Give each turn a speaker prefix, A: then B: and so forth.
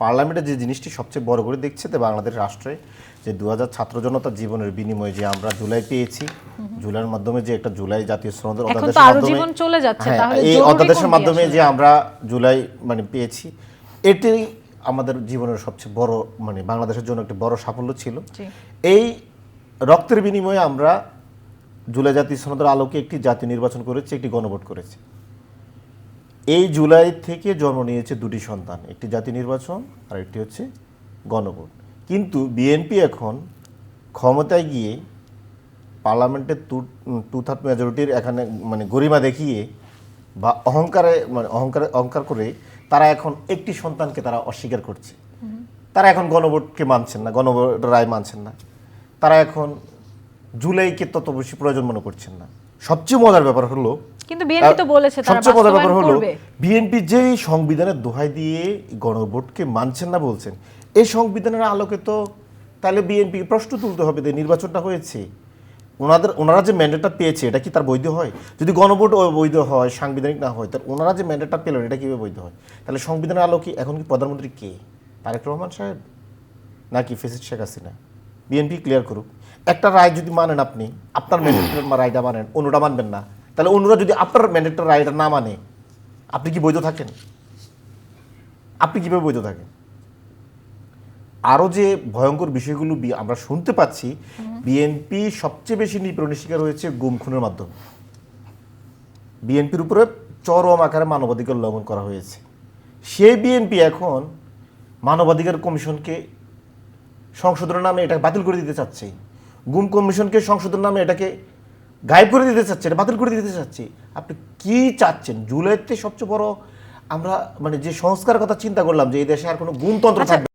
A: পার্লামেন্টে যে জিনিসটি সবচেয়ে বড় করে দেখছে যে বাংলাদেশ রাষ্ট্রে যে 2000 ছাত্র জনতার জীবনের বিনিময়ে যে আমরা জুলাই পেয়েছি, জুলাইয়ের মাধ্যমে যে একটা জুলাই জাতীয় শ্রম
B: এখন তো আরো জীবন চলে যাচ্ছে, তাহলে
A: এই
B: জরুরি
A: অধ্যাদেশের
B: কোনটি
A: মাধ্যমে
B: আসলে?
A: যে আমরা জুলাই মানে পেয়েছি, এটাই আমাদের জীবনের সবচেয়ে বড় মানে বাংলাদেশের জন্য একটা বড় সাফল্য ছিল।
B: জি।
A: এই রক্তের বিনিময়ে আমরা জুলাই জাতীয় সনদের আলোকে একটি জাতীয় নির্বাচন করেছি, একটি গণভোট করেছি। এই জুলাই থেকে জন্ম নিয়েছে দুটি সন্তান, একটি জাতীয় নির্বাচন আর একটি হচ্ছে গণভোট। কিন্তু বিএনপি এখন ক্ষমতায় গিয়ে পার্লামেন্টের টু থার্ড মেজরিটির এখানে মানে গরিমা দেখিয়ে বা অহংকার করে তারা এখন একটি সন্তানকে তারা অস্বীকার করছে। তারা এখন গণভোটকে মানছেন না, গণভোট রায় মানছেন না। তারা এখন জুলাইকে তত বেশি প্রয়োজন মনে করছেন না। সবচেয়ে মজার ব্যাপার হলো,
B: কিন্তু বিএনপি তো বলেছে তারা
A: সবচেয়ে মজার ব্যাপার
B: বাস্তবায়ন
A: হলো
B: করবে।
A: বিএনপি যেই সংবিধানের দোহাই দিয়ে গণভোটকে মানছেন না বলছেন, এই সংবিধানের আলোকে তো তাহলে বিএনপি প্রশ্ন তুলতে হবে যে নির্বাচনটা হয়েছে, ওনারা যে ম্যান্ডেটটা পেয়েছে এটা কি তার বৈধ হয়? যদি গণভোট বৈধ হয়, সাংবিধানিক না হয়, তাহলে ওনারা যে ম্যান্ডেটটা পেলেন এটা কীভাবে বৈধ হয়? তাহলে সংবিধানের আলোকে এখন কি প্রধানমন্ত্রী কে? তারেক রহমান সাহেব নাকি ফেসিড শেখ হাসিনা? বিএনপি ক্লিয়ার করুক। একটা রায় যদি মানেন, আপনি আপনার ম্যান্ডেটের রায়টা মানেন, অন্যটা মানবেন না, তাহলে অন্যরা যদি আপনার ম্যান্ডেটের রায়টা না মানে আপনি কি বৈধ থাকেন? আপনি কীভাবে বৈধ থাকেন? আরও যে ভয়ঙ্কর বিষয়গুলো আমরা শুনতে পাচ্ছি, বিএনপি সবচেয়ে বেশি নিপীড়নের শিকার হয়েছে গুম খুনের মাধ্যমে। বিএনপির উপরে চরম আকারে মানবাধিকার লঙ্ঘন করা হয়েছে। সেই বিএনপি এখন মানবাধিকার কমিশনকে সংশোধনের নামে এটাকে বাতিল করে দিতে চাচ্ছে, গুম কমিশনকে সংশোধনের নামে এটাকে গায়েব করে দিতে চাচ্ছে, এটা বাতিল করে দিতে চাচ্ছে। আপনি কি চাচ্ছেন? জুলাইতে সবচেয়ে বড় আমরা মানে যে সংস্কার কথা চিন্তা করলাম যে এই দেশে আর কোনো গুমতন্ত্র থাকবে